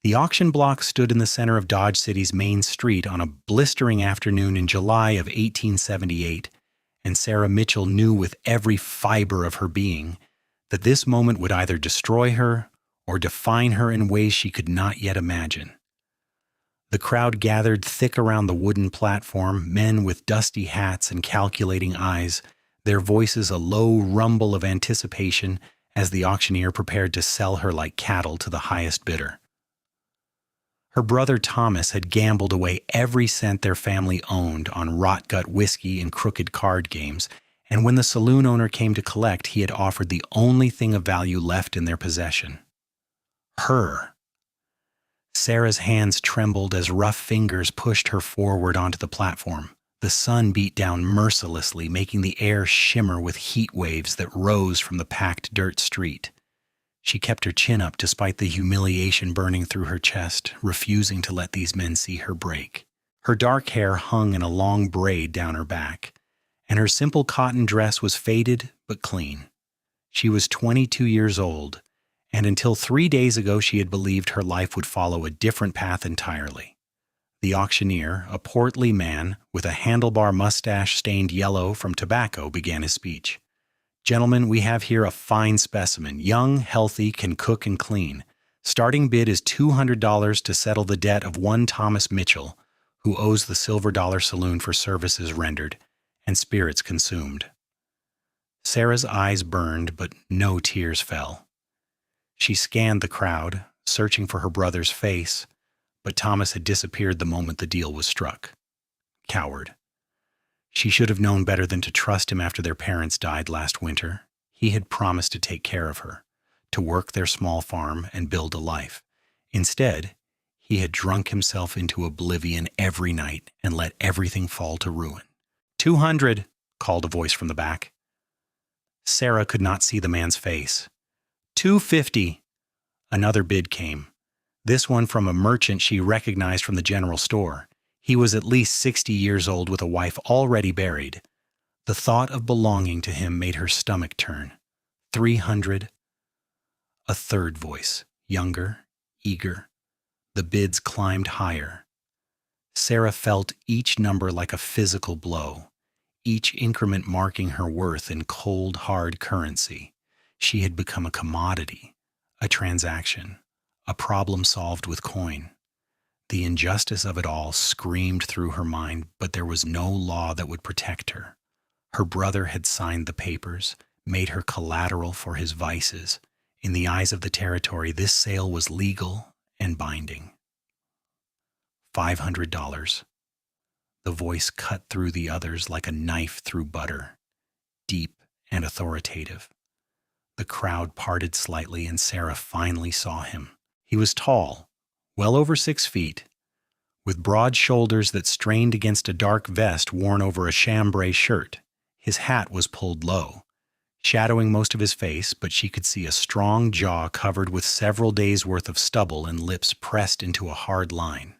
The auction block stood in the center of Dodge City's main street on a blistering afternoon in July of 1878, and Sarah Mitchell knew with every fiber of her being that this moment would either destroy her or define her in ways she could not yet imagine. The crowd gathered thick around the wooden platform, men with dusty hats and calculating eyes, their voices a low rumble of anticipation as the auctioneer prepared to sell her like cattle to the highest bidder. Her brother Thomas had gambled away every cent their family owned on rot-gut whiskey and crooked card games, and when the saloon owner came to collect, he had offered the only thing of value left in their possession. Her. Sarah's hands trembled as rough fingers pushed her forward onto the platform. The sun beat down mercilessly, making the air shimmer with heat waves that rose from the packed dirt street. She kept her chin up despite the humiliation burning through her chest, refusing to let these men see her break. Her dark hair hung in a long braid down her back, and her simple cotton dress was faded but clean. She was 22 years old, and until 3 days ago she had believed her life would follow a different path entirely. The auctioneer, a portly man with a handlebar mustache stained yellow from tobacco, began his speech. "Gentlemen, we have here a fine specimen, young, healthy, can cook and clean. Starting bid is $200 to settle the debt of one Thomas Mitchell, who owes the Silver Dollar Saloon for services rendered and spirits consumed." Sarah's eyes burned, but no tears fell. She scanned the crowd, searching for her brother's face, but Thomas had disappeared the moment the deal was struck. Coward. She should have known better than to trust him after their parents died last winter. He had promised to take care of her, to work their small farm and build a life. Instead, he had drunk himself into oblivion every night and let everything fall to ruin. "200, called a voice from the back. Sarah could not see the man's face. $250. Another bid came, this one from a merchant she recognized from the general store. He was at least 60 years old with a wife already buried. The thought of belonging to him made her stomach turn. 300. A third voice, younger, eager. The bids climbed higher. Sarah felt each number like a physical blow, each increment marking her worth in cold, hard currency. She had become a commodity, a transaction, a problem solved with coin. The injustice of it all screamed through her mind, but there was no law that would protect her. Her brother had signed the papers, made her collateral for his vices. In the eyes of the territory, this sale was legal and binding. $500. The voice cut through the others like a knife through butter, deep and authoritative. The crowd parted slightly, and Sarah finally saw him. He was tall, well over 6 feet, with broad shoulders that strained against a dark vest worn over a chambray shirt. His hat was pulled low, shadowing most of his face, but she could see a strong jaw covered with several days' worth of stubble and lips pressed into a hard line.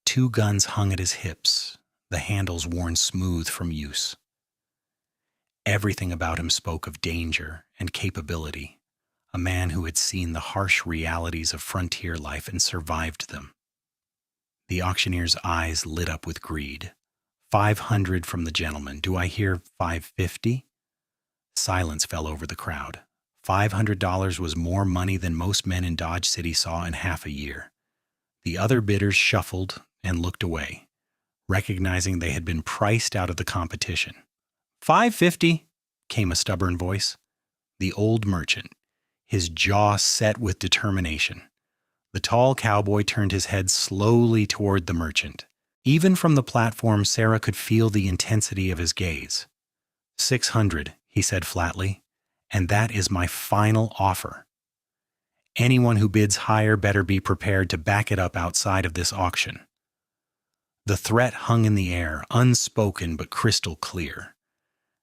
2 guns hung at his hips, the handles worn smooth from use. Everything about him spoke of danger and capability, a man who had seen the harsh realities of frontier life and survived them. The auctioneer's eyes lit up with greed. 500 from the gentleman. Do I hear 550? Silence fell over the crowd. $500 was more money than most men in Dodge City saw in half a year. The other bidders shuffled and looked away, recognizing they had been priced out of the competition. 550, came a stubborn voice. The old merchant, his jaw set with determination. The tall cowboy turned his head slowly toward the merchant. Even from the platform, Sarah could feel the intensity of his gaze. 600, he said flatly, and that is my final offer. Anyone who bids higher better be prepared to back it up outside of this auction. The threat hung in the air, unspoken but crystal clear.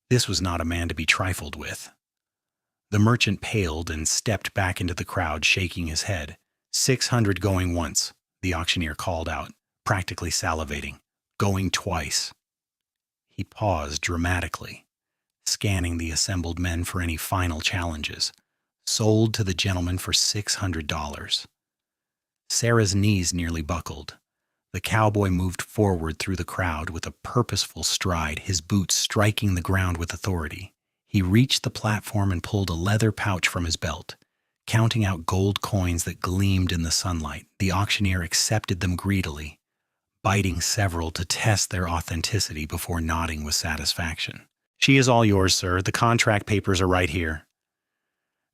This was not a man to be trifled with. The merchant paled and stepped back into the crowd, shaking his head. 600 going once, the auctioneer called out, practically salivating. Going twice. He paused dramatically, scanning the assembled men for any final challenges. Sold to the gentleman for $600. Sarah's knees nearly buckled. The cowboy moved forward through the crowd with a purposeful stride, his boots striking the ground with authority. He reached the platform and pulled a leather pouch from his belt. Counting out gold coins that gleamed in the sunlight, the auctioneer accepted them greedily, biting several to test their authenticity before nodding with satisfaction. "She is all yours, sir. The contract papers are right here."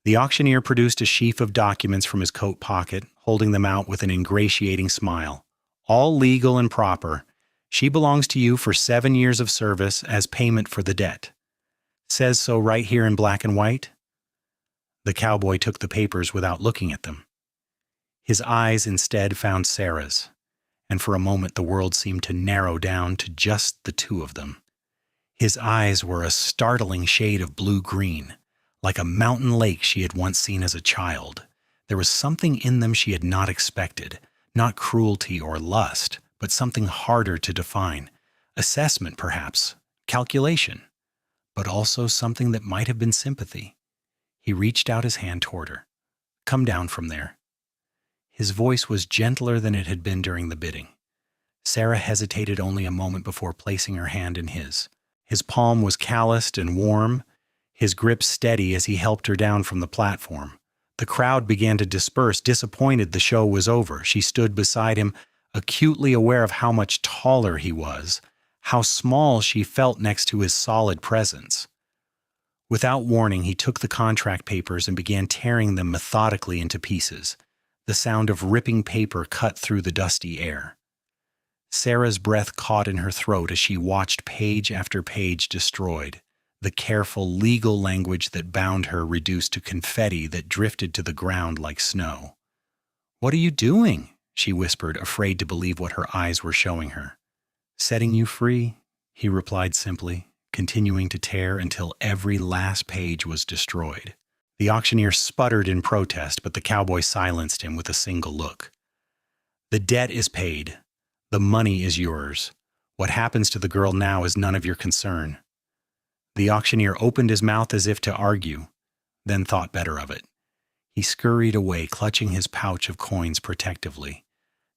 The auctioneer produced a sheaf of documents from his coat pocket, holding them out with an ingratiating smile. "All legal and proper. She belongs to you for 7 years of service as payment for the debt. Says so right here in black and white." The cowboy took the papers without looking at them. His eyes instead found Sarah's, and for a moment the world seemed to narrow down to just the two of them. His eyes were a startling shade of blue-green, like a mountain lake she had once seen as a child. There was something in them she had not expected, not cruelty or lust, but something harder to define. Assessment, perhaps, calculation, but also something that might have been sympathy. He reached out his hand toward her. "Come down from there." His voice was gentler than it had been during the bidding. Sarah hesitated only a moment before placing her hand in his. His palm was calloused and warm, his grip steady as he helped her down from the platform. The crowd began to disperse, disappointed the show was over. She stood beside him, acutely aware of how much taller he was, how small she felt next to his solid presence. Without warning, he took the contract papers and began tearing them methodically into pieces. The sound of ripping paper cut through the dusty air. Sarah's breath caught in her throat as she watched page after page destroyed, the careful legal language that bound her reduced to confetti that drifted to the ground like snow. "What are you doing?" she whispered, afraid to believe what her eyes were showing her. "Setting you free," he replied simply, continuing to tear until every last page was destroyed. The auctioneer sputtered in protest, but the cowboy silenced him with a single look. "The debt is paid. The money is yours. What happens to the girl now is none of your concern." The auctioneer opened his mouth as if to argue, then thought better of it. He scurried away, clutching his pouch of coins protectively.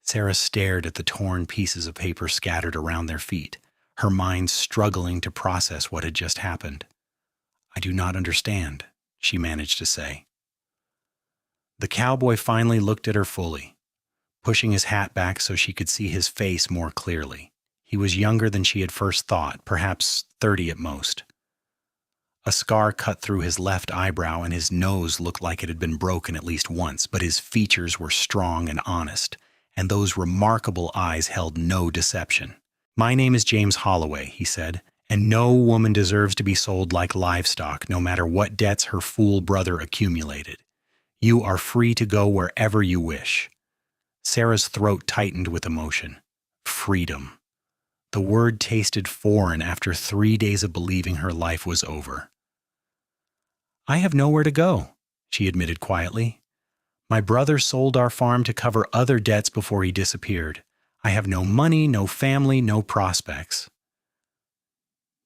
Sarah stared at the torn pieces of paper scattered around their feet, her mind struggling to process what had just happened. "I do not understand," she managed to say. The cowboy finally looked at her fully, pushing his hat back so she could see his face more clearly. He was younger than she had first thought, perhaps 30 at most. A scar cut through his left eyebrow and his nose looked like it had been broken at least once, but his features were strong and honest, and those remarkable eyes held no deception. "My name is James Holloway," he said, "and no woman deserves to be sold like livestock, no matter what debts her fool brother accumulated. You are free to go wherever you wish." Sarah's throat tightened with emotion. Freedom. The word tasted foreign after 3 days of believing her life was over. "I have nowhere to go," she admitted quietly. "My brother sold our farm to cover other debts before he disappeared. I have no money, no family, no prospects."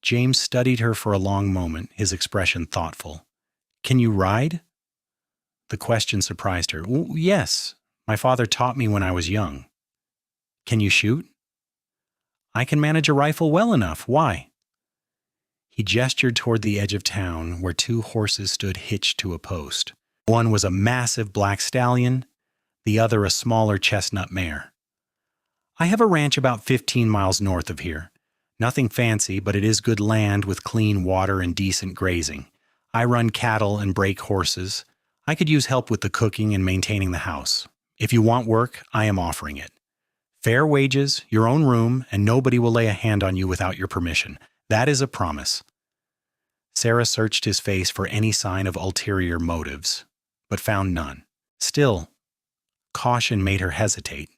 James studied her for a long moment, his expression thoughtful. "Can you ride?" The question surprised her. "Yes. My father taught me when I was young." "Can you shoot?" "I can manage a rifle well enough. Why?" He gestured toward the edge of town where 2 horses stood hitched to a post. One was a massive black stallion, the other a smaller chestnut mare. "I have a ranch about 15 miles north of here. Nothing fancy, but it is good land with clean water and decent grazing. I run cattle and break horses. I could use help with the cooking and maintaining the house. If you want work, I am offering it. Fair wages, your own room, and nobody will lay a hand on you without your permission. That is a promise." Sarah searched his face for any sign of ulterior motives, but found none. Still, caution made her hesitate.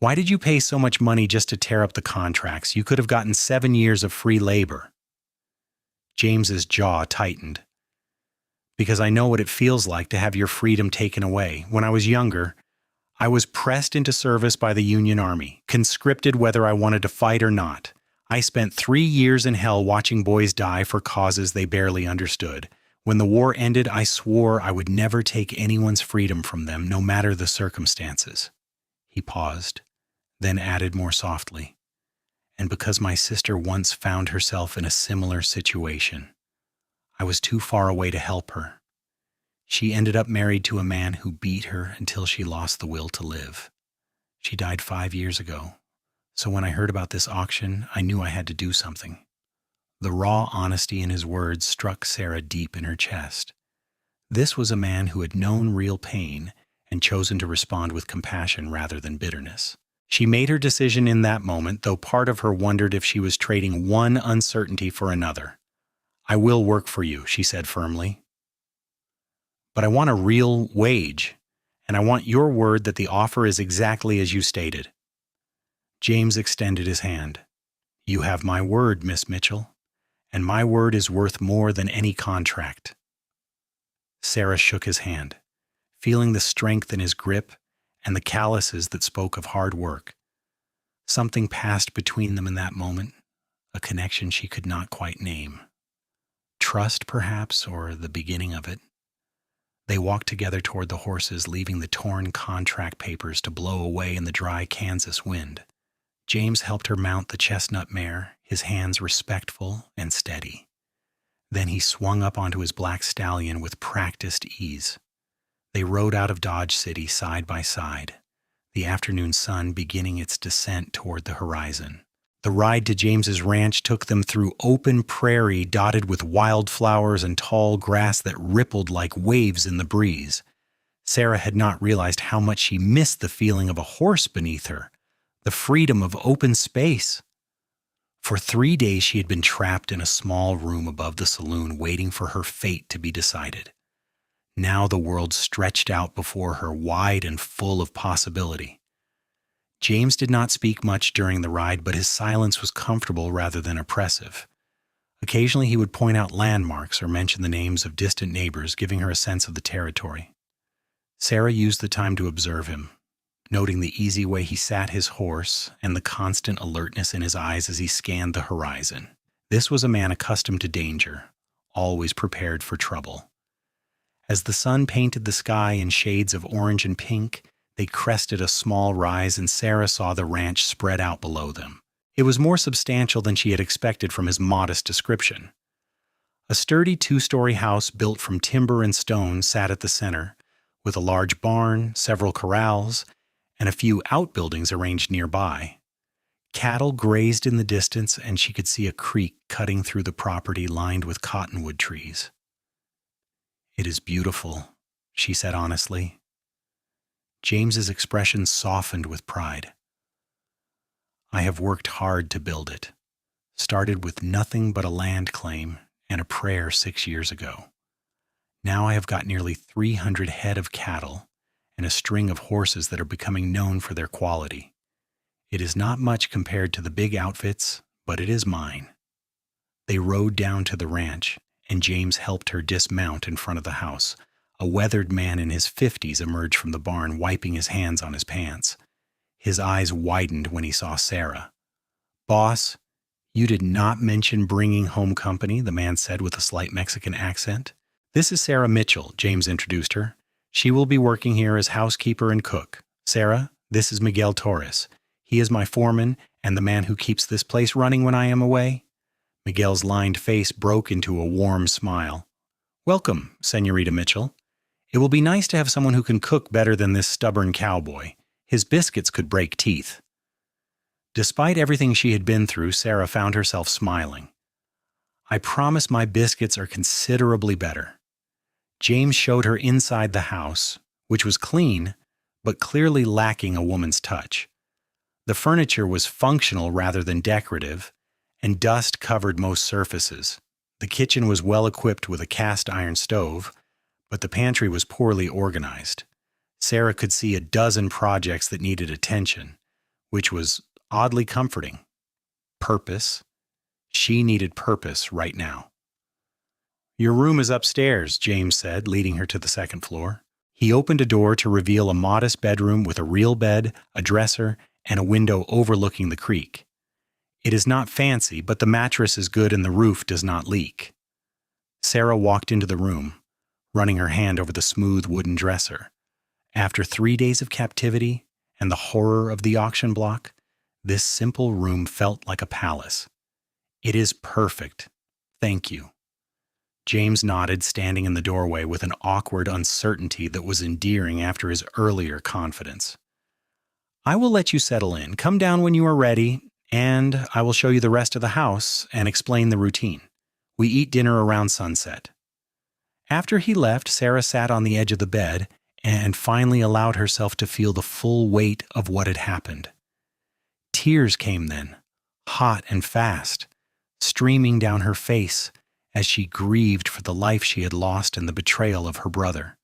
"Why did you pay so much money just to tear up the contracts? You could have gotten 7 years of free labor." James's jaw tightened. "Because I know what it feels like to have your freedom taken away. When I was younger, I was pressed into service by the Union Army, conscripted whether I wanted to fight or not. I spent 3 years in hell watching boys die for causes they barely understood. When the war ended, I swore I would never take anyone's freedom from them, no matter the circumstances." He paused, then added more softly, "And because my sister once found herself in a similar situation, I was too far away to help her. She ended up married to a man who beat her until she lost the will to live. She died 5 years ago, so when I heard about this auction, I knew I had to do something." The raw honesty in his words struck Sarah deep in her chest. This was a man who had known real pain and chosen to respond with compassion rather than bitterness. She made her decision in that moment, though part of her wondered if she was trading one uncertainty for another. "I will work for you," she said firmly. "But I want a real wage, and I want your word that the offer is exactly as you stated." James extended his hand. "You have my word, Miss Mitchell, and my word is worth more than any contract." Sarah shook his hand, feeling the strength in his grip and the calluses that spoke of hard work. Something passed between them in that moment, a connection she could not quite name. Trust, perhaps, or the beginning of it. They walked together toward the horses, leaving the torn contract papers to blow away in the dry Kansas wind. James helped her mount the chestnut mare, his hands respectful and steady. Then he swung up onto his black stallion with practiced ease. They rode out of Dodge City side by side, the afternoon sun beginning its descent toward the horizon. The ride to James's ranch took them through open prairie dotted with wildflowers and tall grass that rippled like waves in the breeze. Sarah had not realized how much she missed the feeling of a horse beneath her, the freedom of open space. For 3 days she had been trapped in a small room above the saloon waiting for her fate to be decided. Now the world stretched out before her, wide and full of possibility. James did not speak much during the ride, but his silence was comfortable rather than oppressive. Occasionally he would point out landmarks or mention the names of distant neighbors, giving her a sense of the territory. Sarah used the time to observe him, noting the easy way he sat his horse and the constant alertness in his eyes as he scanned the horizon. This was a man accustomed to danger, always prepared for trouble. As the sun painted the sky in shades of orange and pink, they crested a small rise and Sarah saw the ranch spread out below them. It was more substantial than she had expected from his modest description. A sturdy 2-story house built from timber and stone sat at the center, with a large barn, several corrals, and a few outbuildings arranged nearby. Cattle grazed in the distance, and she could see a creek cutting through the property lined with cottonwood trees. "It is beautiful," she said honestly. James's expression softened with pride. "I have worked hard to build it. Started with nothing but a land claim and a prayer 6 years ago. Now I have got nearly 300 head of cattle and a string of horses that are becoming known for their quality. It is not much compared to the big outfits, but it is mine." They rode down to the ranch, and James helped her dismount in front of the house. A weathered man in his 50s emerged from the barn, wiping his hands on his pants. His eyes widened when he saw Sarah. "Boss, you did not mention bringing home company," the man said with a slight Mexican accent. "This is Sarah Mitchell," James introduced her. "She will be working here as housekeeper and cook. Sarah, this is Miguel Torres. He is my foreman and the man who keeps this place running when I am away." Miguel's lined face broke into a warm smile. "Welcome, Señorita Mitchell. It will be nice to have someone who can cook better than this stubborn cowboy. His biscuits could break teeth." Despite everything she had been through, Sarah found herself smiling. "I promise my biscuits are considerably better." James showed her inside the house, which was clean, but clearly lacking a woman's touch. The furniture was functional rather than decorative, and dust covered most surfaces. The kitchen was well equipped with a cast iron stove, but the pantry was poorly organized. Sarah could see a dozen projects that needed attention, which was oddly comforting. Purpose. She needed purpose right now. "Your room is upstairs," James said, leading her to the second floor. He opened a door to reveal a modest bedroom with a real bed, a dresser, and a window overlooking the creek. "It is not fancy, but the mattress is good and the roof does not leak." Sarah walked into the room, running her hand over the smooth wooden dresser. After 3 days of captivity and the horror of the auction block, this simple room felt like a palace. "It is perfect. Thank you." James nodded, standing in the doorway with an awkward uncertainty that was endearing after his earlier confidence. "I will let you settle in. Come down when you are ready, and I will show you the rest of the house and explain the routine. We eat dinner around sunset." After he left, Sarah sat on the edge of the bed and finally allowed herself to feel the full weight of what had happened. Tears came then, hot and fast, streaming down her face as she grieved for the life she had lost and the betrayal of her brother.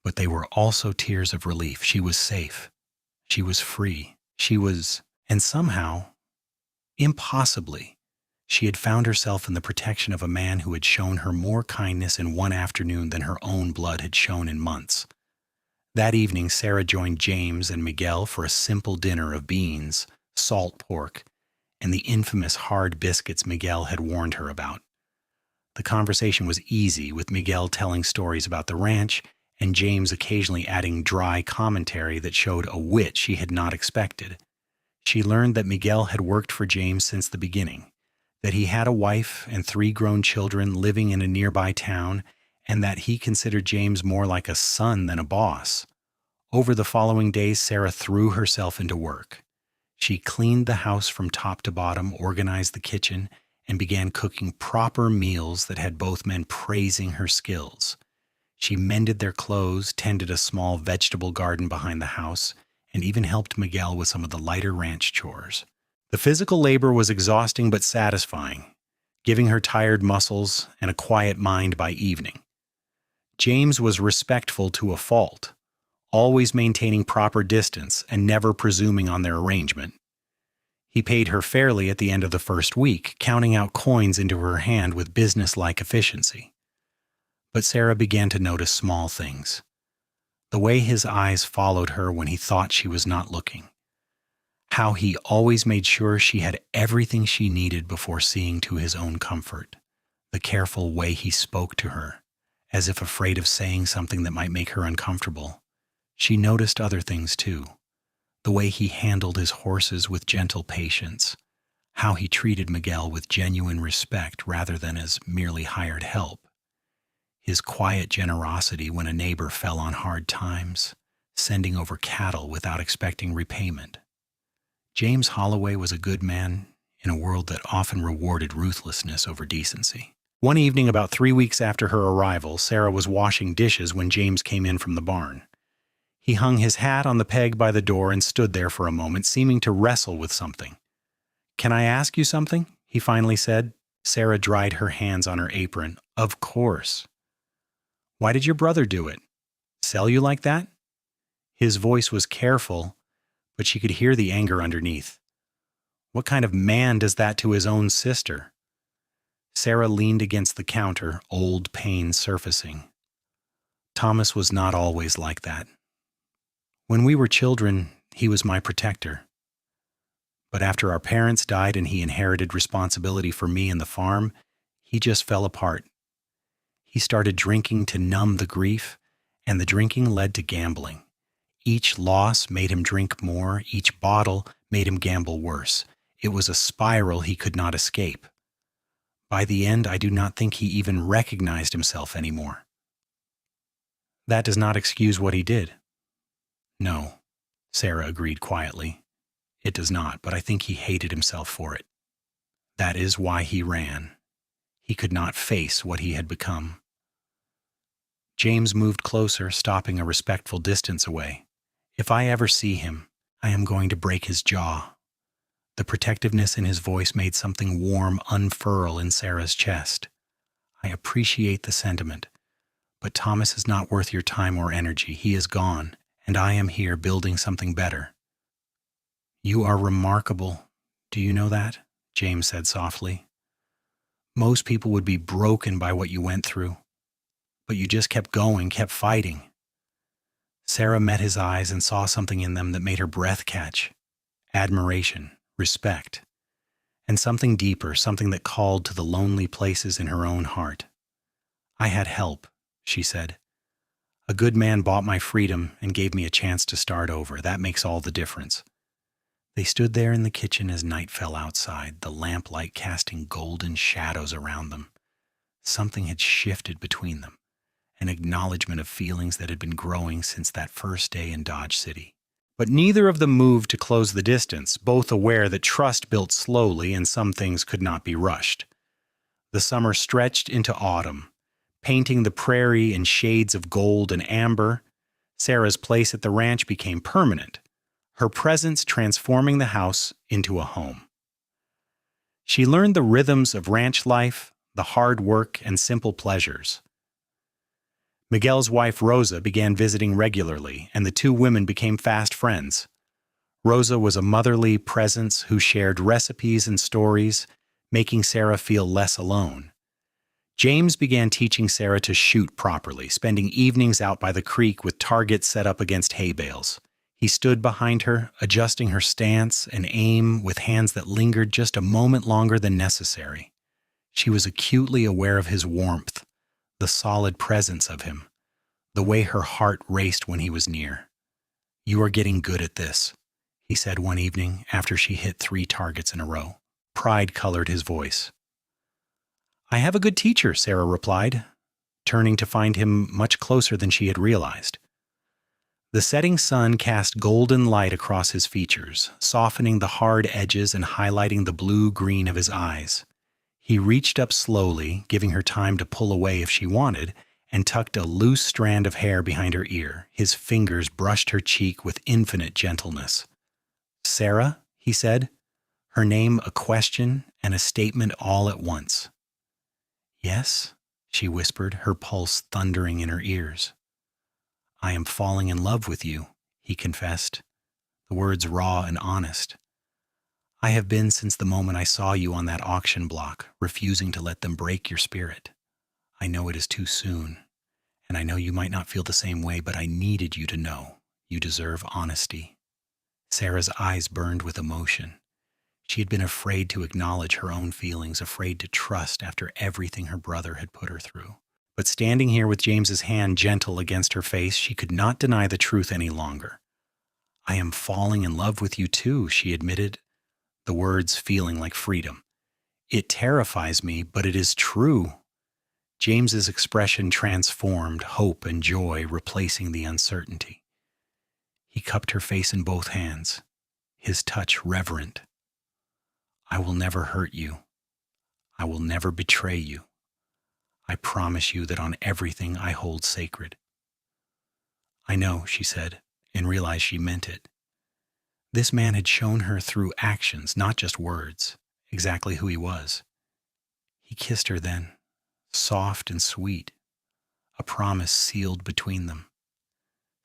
But they were also tears of relief. She was safe. She was free. And somehow, impossibly, she had found herself in the protection of a man who had shown her more kindness in one afternoon than her own blood had shown in months. That evening, Sarah joined James and Miguel for a simple dinner of beans, salt pork, and the infamous hard biscuits Miguel had warned her about. The conversation was easy, with Miguel telling stories about the ranch and James occasionally adding dry commentary that showed a wit she had not expected. She learned that Miguel had worked for James since the beginning, that he had a wife and 3 grown children living in a nearby town, and that he considered James more like a son than a boss. Over the following days, Sarah threw herself into work. She cleaned the house from top to bottom, organized the kitchen, and began cooking proper meals that had both men praising her skills. She mended their clothes, tended a small vegetable garden behind the house, and even helped Miguel with some of the lighter ranch chores. The physical labor was exhausting but satisfying, giving her tired muscles and a quiet mind by evening. James was respectful to a fault, always maintaining proper distance and never presuming on their arrangement. He paid her fairly at the end of the first week, counting out coins into her hand with business-like efficiency. But Sarah began to notice small things. The way his eyes followed her when he thought she was not looking. How he always made sure she had everything she needed before seeing to his own comfort. The careful way he spoke to her, as if afraid of saying something that might make her uncomfortable. She noticed other things too. The way he handled his horses with gentle patience. How he treated Miguel with genuine respect rather than as merely hired help. His quiet generosity when a neighbor fell on hard times, sending over cattle without expecting repayment. James Holloway was a good man in a world that often rewarded ruthlessness over decency. One evening, about 3 weeks after her arrival, Sarah was washing dishes when James came in from the barn. He hung his hat on the peg by the door and stood there for a moment, seeming to wrestle with something. "Can I ask you something?" he finally said. Sarah dried her hands on her apron. "Of course." "Why did your brother do it? Sell you like that?" His voice was careful, but she could hear the anger underneath. "What kind of man does that to his own sister?" Sarah leaned against the counter, old pain surfacing. "Thomas was not always like that. When we were children, he was my protector. But after our parents died and he inherited responsibility for me and the farm, he just fell apart. He started drinking to numb the grief, and the drinking led to gambling. Each loss made him drink more, each bottle made him gamble worse. It was a spiral he could not escape. By the end, I do not think he even recognized himself anymore." "That does not excuse what he did." "No," Sarah agreed quietly. "It does not, but I think he hated himself for it. That is why he ran. He could not face what he had become." James moved closer, stopping a respectful distance away. "If I ever see him, I am going to break his jaw." The protectiveness in his voice made something warm unfurl in Sarah's chest. "I appreciate the sentiment, but Thomas is not worth your time or energy. He is gone, and I am here building something better." "You are remarkable. Do you know that?" James said softly. "Most people would be broken by what you went through, but you just kept going, kept fighting." Sarah met his eyes and saw something in them that made her breath catch. Admiration, respect, and something deeper, something that called to the lonely places in her own heart. I had help, she said. A good man bought my freedom and gave me a chance to start over. That makes all the difference. They stood there in the kitchen as night fell outside, the lamplight casting golden shadows around them. Something had shifted between them, an acknowledgement of feelings that had been growing since that first day in Dodge City. But neither of them moved to close the distance, both aware that trust built slowly and some things could not be rushed. The summer stretched into autumn, painting the prairie in shades of gold and amber. Sarah's place at the ranch became permanent, her presence transforming the house into a home. She learned the rhythms of ranch life, the hard work and simple pleasures. Miguel's wife Rosa began visiting regularly, and the two women became fast friends. Rosa was a motherly presence who shared recipes and stories, making Sarah feel less alone. James began teaching Sarah to shoot properly, spending evenings out by the creek with targets set up against hay bales. He stood behind her, adjusting her stance and aim with hands that lingered just a moment longer than necessary. She was acutely aware of his warmth, the solid presence of him, the way her heart raced when he was near. "You are getting good at this," he said one evening after she hit 3 targets in a row. Pride colored his voice. "I have a good teacher," Sarah replied, turning to find him much closer than she had realized. The setting sun cast golden light across his features, softening the hard edges and highlighting the blue-green of his eyes. He reached up slowly, giving her time to pull away if she wanted, and tucked a loose strand of hair behind her ear. His fingers brushed her cheek with infinite gentleness. "Sarah," he said, her name a question and a statement all at once. "Yes," she whispered, her pulse thundering in her ears. "I am falling in love with you," he confessed, the words raw and honest. "I have been since the moment I saw you on that auction block, refusing to let them break your spirit. I know it is too soon, and I know you might not feel the same way, but I needed you to know. You deserve honesty." Sarah's eyes burned with emotion. She had been afraid to acknowledge her own feelings, afraid to trust after everything her brother had put her through. But standing here with James's hand gentle against her face, she could not deny the truth any longer. "I am falling in love with you too," she admitted, the words feeling like freedom. "It terrifies me, but it is true." James's expression transformed, hope and joy replacing the uncertainty. He cupped her face in both hands, his touch reverent. "I will never hurt you. I will never betray you. I promise you that on everything I hold sacred." "I know," she said, and realized she meant it. This man had shown her through actions, not just words, exactly who he was. He kissed her then, soft and sweet, a promise sealed between them.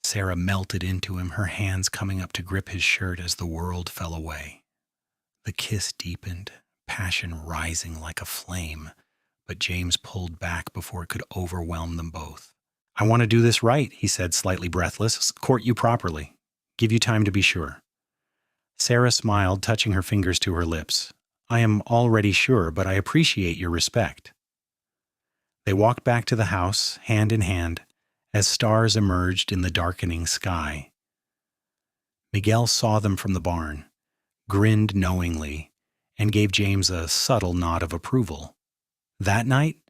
Sarah melted into him, her hands coming up to grip his shirt as the world fell away. The kiss deepened, passion rising like a flame, but James pulled back before it could overwhelm them both. "I want to do this right," he said, slightly breathless. "Court you properly. Give you time to be sure." Sarah smiled, touching her fingers to her lips. "I am already sure, but I appreciate your respect." They walked back to the house, hand in hand, as stars emerged in the darkening sky. Miguel saw them from the barn, grinned knowingly, and gave James a subtle nod of approval. That night,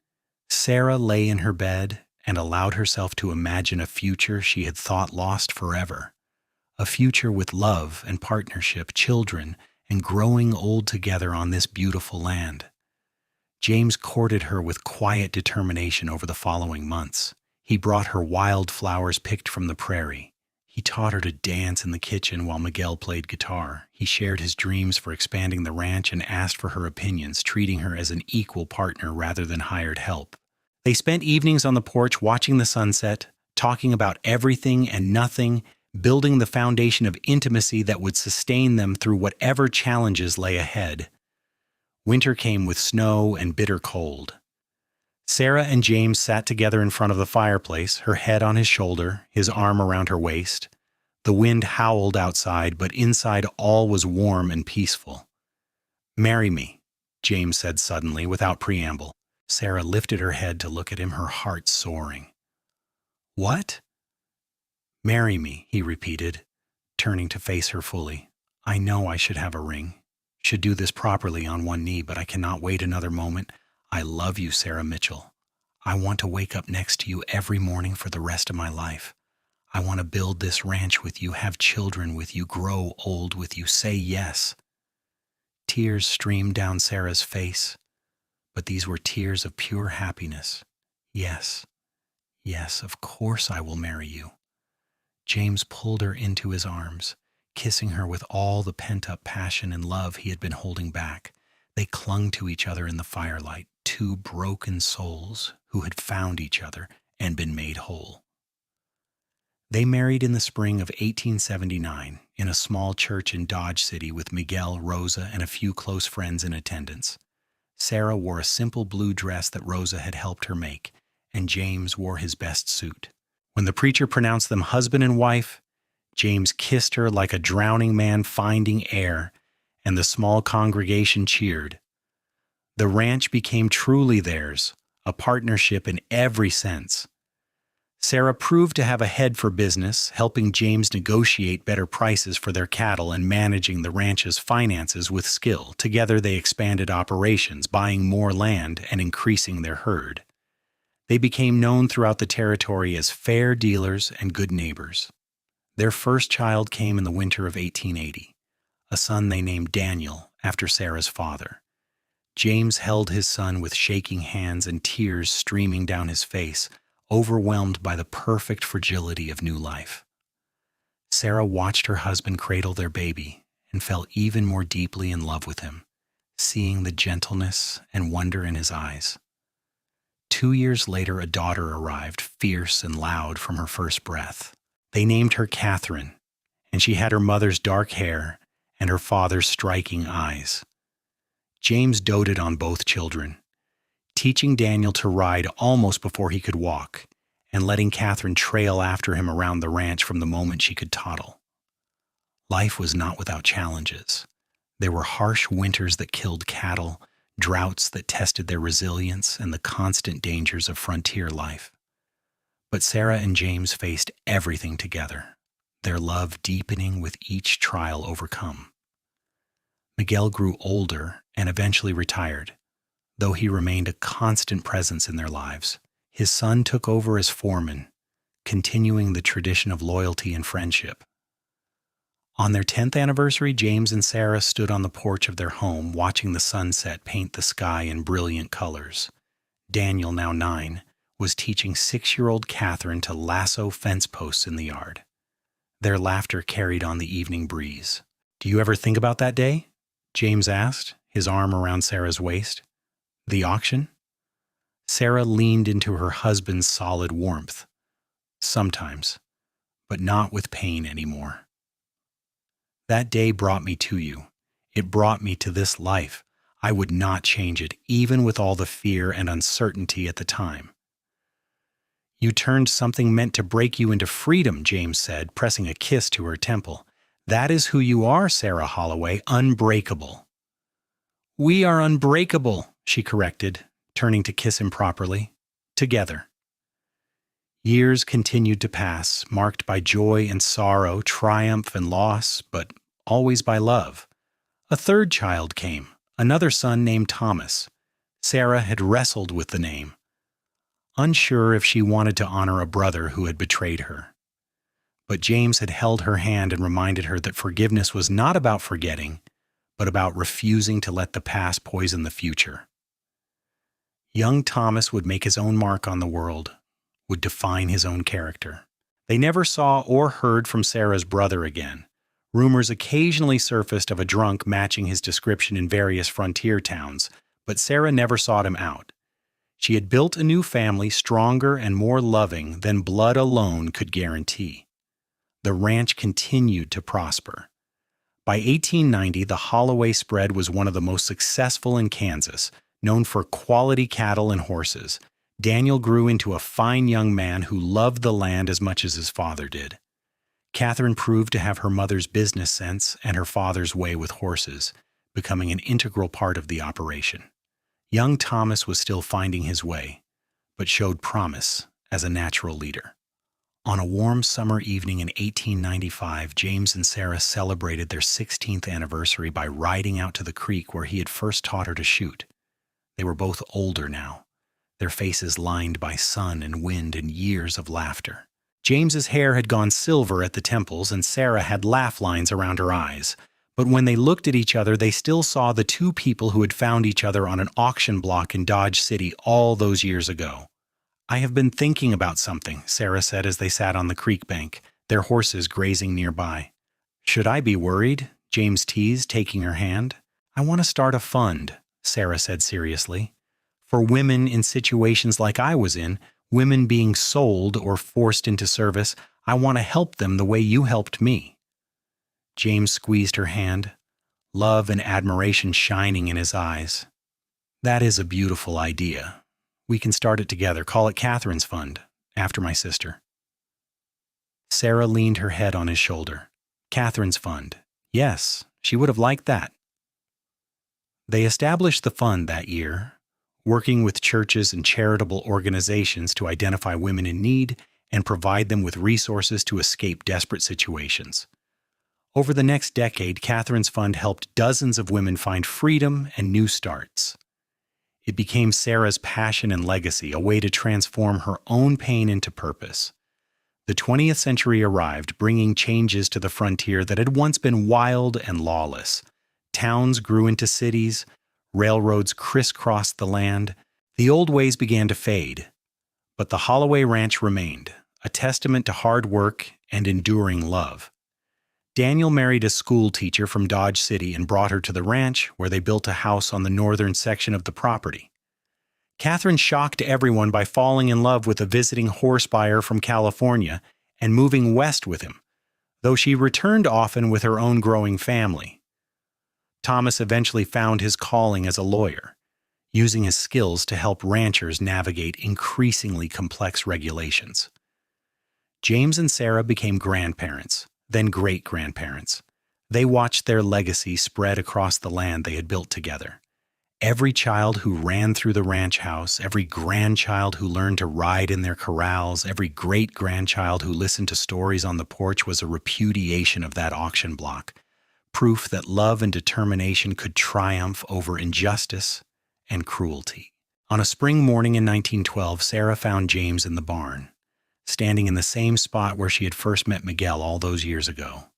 Sarah lay in her bed and allowed herself to imagine a future she had thought lost forever. A future with love and partnership, children, and growing old together on this beautiful land. James courted her with quiet determination over the following months. He brought her wild flowers picked from the prairie. He taught her to dance in the kitchen while Miguel played guitar. He shared his dreams for expanding the ranch and asked for her opinions, treating her as an equal partner rather than hired help. They spent evenings on the porch watching the sunset, talking about everything and nothing, building the foundation of intimacy that would sustain them through whatever challenges lay ahead. Winter came with snow and bitter cold. Sarah and James sat together in front of the fireplace, her head on his shoulder, his arm around her waist. The wind howled outside, but inside all was warm and peaceful. "Marry me," James said suddenly, without preamble. Sarah lifted her head to look at him, her heart soaring. "What?" "Marry me," he repeated, turning to face her fully. "I know I should have a ring, should do this properly on one knee, but I cannot wait another moment. I love you, Sarah Mitchell. I want to wake up next to you every morning for the rest of my life. I want to build this ranch with you, have children with you, grow old with you. Say yes." Tears streamed down Sarah's face, but these were tears of pure happiness. "Yes, yes, of course I will marry you." James pulled her into his arms, kissing her with all the pent-up passion and love he had been holding back. They clung to each other in the firelight, two broken souls who had found each other and been made whole. They married in the spring of 1879 in a small church in Dodge City with Miguel, Rosa, and a few close friends in attendance. Sarah wore a simple blue dress that Rosa had helped her make, and James wore his best suit. When the preacher pronounced them husband and wife, James kissed her like a drowning man finding air, and the small congregation cheered. The ranch became truly theirs, a partnership in every sense. Sarah proved to have a head for business, helping James negotiate better prices for their cattle and managing the ranch's finances with skill. Together they expanded operations, buying more land and increasing their herd. They became known throughout the territory as fair dealers and good neighbors. Their first child came in the winter of 1880, a son they named Daniel after Sarah's father. James held his son with shaking hands and tears streaming down his face, overwhelmed by the perfect fragility of new life. Sarah watched her husband cradle their baby and fell even more deeply in love with him, seeing the gentleness and wonder in his eyes. 2 years later, a daughter arrived, fierce and loud from her first breath. They named her Catherine, and she had her mother's dark hair and her father's striking eyes. James doted on both children, teaching Daniel to ride almost before he could walk, and letting Catherine trail after him around the ranch from the moment she could toddle. Life was not without challenges. There were harsh winters that killed cattle, droughts that tested their resilience, and the constant dangers of frontier life. But Sarah and James faced everything together, their love deepening with each trial overcome. Miguel grew older and eventually retired, though he remained a constant presence in their lives. His son took over as foreman, continuing the tradition of loyalty and friendship. On their 10th anniversary, James and Sarah stood on the porch of their home, watching the sunset paint the sky in brilliant colors. Daniel, now 9, was teaching 6-year-old Catherine to lasso fence posts in the yard. Their laughter carried on the evening breeze. "Do you ever think about that day?" James asked, his arm around Sarah's waist. "The auction?" Sarah leaned into her husband's solid warmth. "Sometimes, but not with pain anymore. That day brought me to you. It brought me to this life. I would not change it, even with all the fear and uncertainty at the time." "You turned something meant to break you into freedom," James said, pressing a kiss to her temple. "That is who you are, Sarah Holloway, unbreakable." "We are unbreakable," she corrected, turning to kiss him properly. "Together." Years continued to pass, marked by joy and sorrow, triumph and loss, but always by love. A third child came, another son named Thomas. Sarah had wrestled with the name, unsure if she wanted to honor a brother who had betrayed her. But James had held her hand and reminded her that forgiveness was not about forgetting, but about refusing to let the past poison the future. Young Thomas would make his own mark on the world, would define his own character. They never saw or heard from Sarah's brother again. Rumors occasionally surfaced of a drunk matching his description in various frontier towns, but Sarah never sought him out. She had built a new family stronger and more loving than blood alone could guarantee. The ranch continued to prosper. By 1890, the Holloway spread was one of the most successful in Kansas, known for quality cattle and horses. Daniel grew into a fine young man who loved the land as much as his father did. Catherine proved to have her mother's business sense and her father's way with horses, becoming an integral part of the operation. Young Thomas was still finding his way, but showed promise as a natural leader. On a warm summer evening in 1895, James and Sarah celebrated their 16th anniversary by riding out to the creek where he had first taught her to shoot. They were both older now, their faces lined by sun and wind and years of laughter. James's hair had gone silver at the temples, and Sarah had laugh lines around her eyes. But when they looked at each other, they still saw the two people who had found each other on an auction block in Dodge City all those years ago. "I have been thinking about something," Sarah said as they sat on the creek bank, their horses grazing nearby. "Should I be worried?" James teased, taking her hand. "I want to start a fund," Sarah said seriously. "For women in situations like I was in, women being sold or forced into service, I want to help them the way you helped me." James squeezed her hand, love and admiration shining in his eyes. "That is a beautiful idea. We can start it together. Call it Catherine's Fund, after my sister." Sarah leaned her head on his shoulder. "Catherine's Fund. Yes, she would have liked that." They established the fund that year, working with churches and charitable organizations to identify women in need and provide them with resources to escape desperate situations. Over the next decade, Catherine's Fund helped dozens of women find freedom and new starts. It became Sarah's passion and legacy, a way to transform her own pain into purpose. The 20th century arrived, bringing changes to the frontier that had once been wild and lawless. Towns grew into cities, railroads crisscrossed the land. The old ways began to fade, but the Holloway Ranch remained, a testament to hard work and enduring love. Daniel married a school teacher from Dodge City and brought her to the ranch, where they built a house on the northern section of the property. Catherine shocked everyone by falling in love with a visiting horse buyer from California and moving west with him, though she returned often with her own growing family. Thomas eventually found his calling as a lawyer, using his skills to help ranchers navigate increasingly complex regulations. James and Sarah became grandparents, then great-grandparents. They watched their legacy spread across the land they had built together. Every child who ran through the ranch house, every grandchild who learned to ride in their corrals, every great-grandchild who listened to stories on the porch was a repudiation of that auction block, proof that love and determination could triumph over injustice and cruelty. On a spring morning in 1912, Sarah found James in the barn, standing in the same spot where she had first met Miguel all those years ago.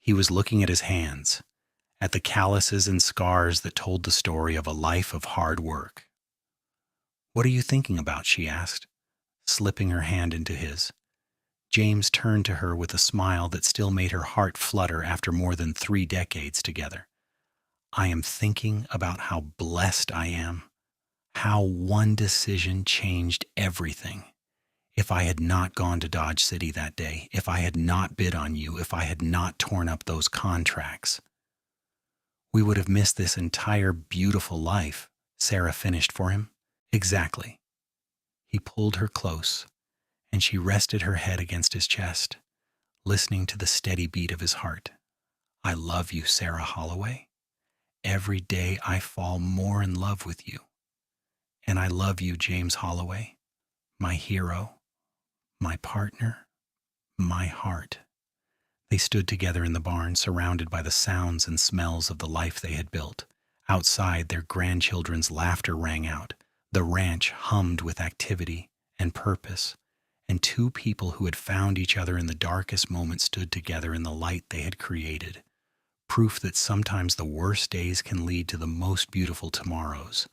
He was looking at his hands, at the calluses and scars that told the story of a life of hard work. "What are you thinking about?" she asked, slipping her hand into his. James turned to her with a smile that still made her heart flutter after more than 3 decades together. "I am thinking about how blessed I am, how one decision changed everything. If I had not gone to Dodge City that day, if I had not bid on you, if I had not torn up those contracts, we would have missed this entire beautiful life," Sarah finished for him. "Exactly." He pulled her close, and she rested her head against his chest, listening to the steady beat of his heart. "I love you, Sarah Holloway. Every day I fall more in love with you. And I love you, James Holloway, my hero, my partner, my heart." They stood together in the barn, surrounded by the sounds and smells of the life they had built. Outside, their grandchildren's laughter rang out. The ranch hummed with activity and purpose, and two people who had found each other in the darkest moments stood together in the light they had created. Proof that sometimes the worst days can lead to the most beautiful tomorrows.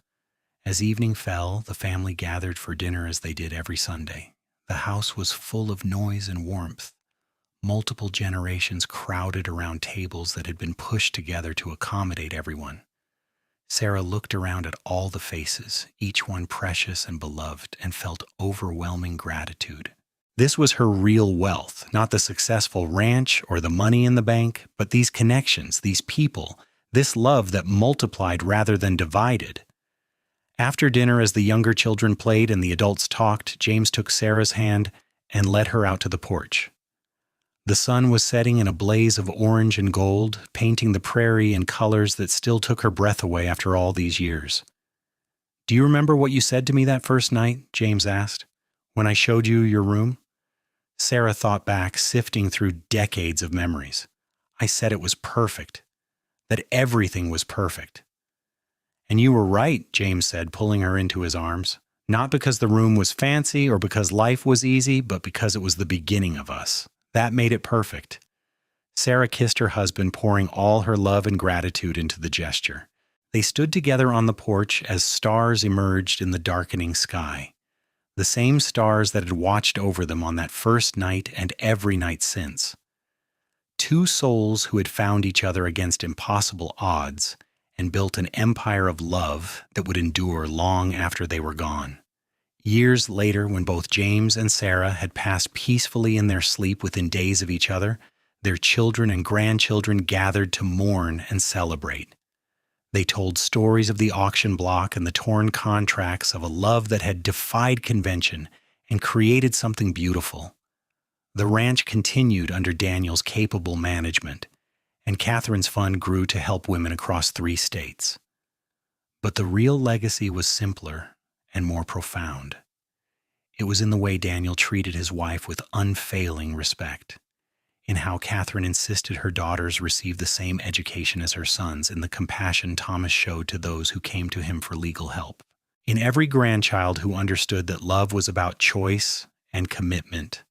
As evening fell, the family gathered for dinner as they did every Sunday. The house was full of noise and warmth. Multiple generations crowded around tables that had been pushed together to accommodate everyone. Sarah looked around at all the faces, each one precious and beloved, and felt overwhelming gratitude. This was her real wealth, not the successful ranch or the money in the bank, but these connections, these people, this love that multiplied rather than divided. After dinner, as the younger children played and the adults talked, James took Sarah's hand and led her out to the porch. The sun was setting in a blaze of orange and gold, painting the prairie in colors that still took her breath away after all these years. Do you remember what you said to me that first night? James asked. When I showed you your room? Sarah thought back, sifting through decades of memories. I said it was perfect, that everything was perfect. And you were right, James said, pulling her into his arms. Not because the room was fancy or because life was easy, but because it was the beginning of us. That made it perfect. Sarah kissed her husband, pouring all her love and gratitude into the gesture. They stood together on the porch as stars emerged in the darkening sky. The same stars that had watched over them on that first night and every night since. Two souls who had found each other against impossible odds and built an empire of love that would endure long after they were gone. Years later, when both James and Sarah had passed peacefully in their sleep within days of each other, their children and grandchildren gathered to mourn and celebrate. They told stories of the auction block and the torn contracts of a love that had defied convention and created something beautiful. The ranch continued under Daniel's capable management, and Catherine's fund grew to help women across 3 states. But the real legacy was simpler and more profound. It was in the way Daniel treated his wife with unfailing respect, in how Catherine insisted her daughters receive the same education as her sons, in the compassion Thomas showed to those who came to him for legal help, in every grandchild who understood that love was about choice and commitment,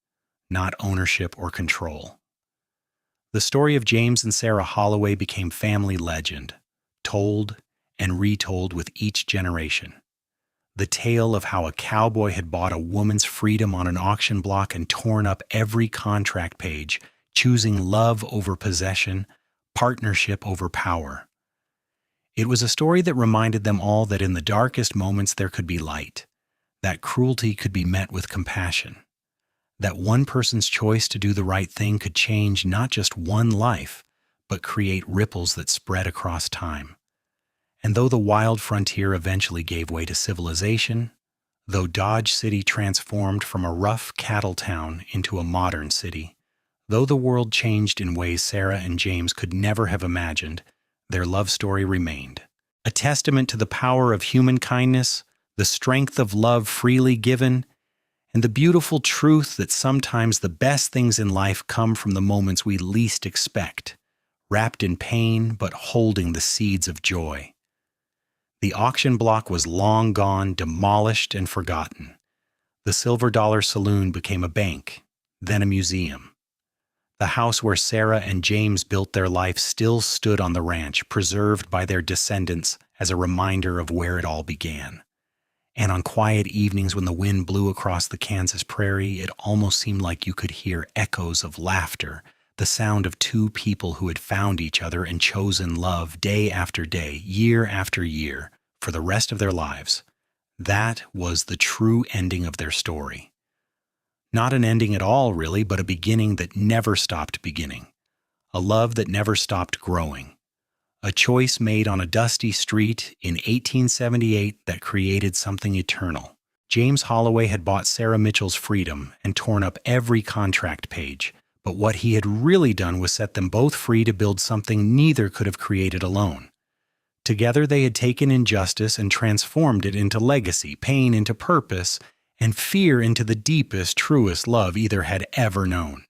not ownership or control. The story of James and Sarah Holloway became family legend, told and retold with each generation. The tale of how a cowboy had bought a woman's freedom on an auction block and torn up every contract page, choosing love over possession, partnership over power. It was a story that reminded them all that in the darkest moments there could be light, that cruelty could be met with compassion, that one person's choice to do the right thing could change not just one life, but create ripples that spread across time. And though the wild frontier eventually gave way to civilization, though Dodge City transformed from a rough cattle town into a modern city, though the world changed in ways Sarah and James could never have imagined, their love story remained. A testament to the power of human kindness, the strength of love freely given, and the beautiful truth that sometimes the best things in life come from the moments we least expect, wrapped in pain but holding the seeds of joy. The auction block was long gone, demolished and forgotten. The Silver Dollar Saloon became a bank, then a museum. The house where Sarah and James built their life still stood on the ranch, preserved by their descendants as a reminder of where it all began. And on quiet evenings when the wind blew across the Kansas prairie, it almost seemed like you could hear echoes of laughter, the sound of two people who had found each other and chosen love day after day, year after year, for the rest of their lives. That was the true ending of their story. Not an ending at all, really, but a beginning that never stopped beginning. A love that never stopped growing. A choice made on a dusty street in 1878 that created something eternal. James Holloway had bought Sarah Mitchell's freedom and torn up every contract page, but what he had really done was set them both free to build something neither could have created alone. Together they had taken injustice and transformed it into legacy, pain into purpose, and fear into the deepest, truest love either had ever known.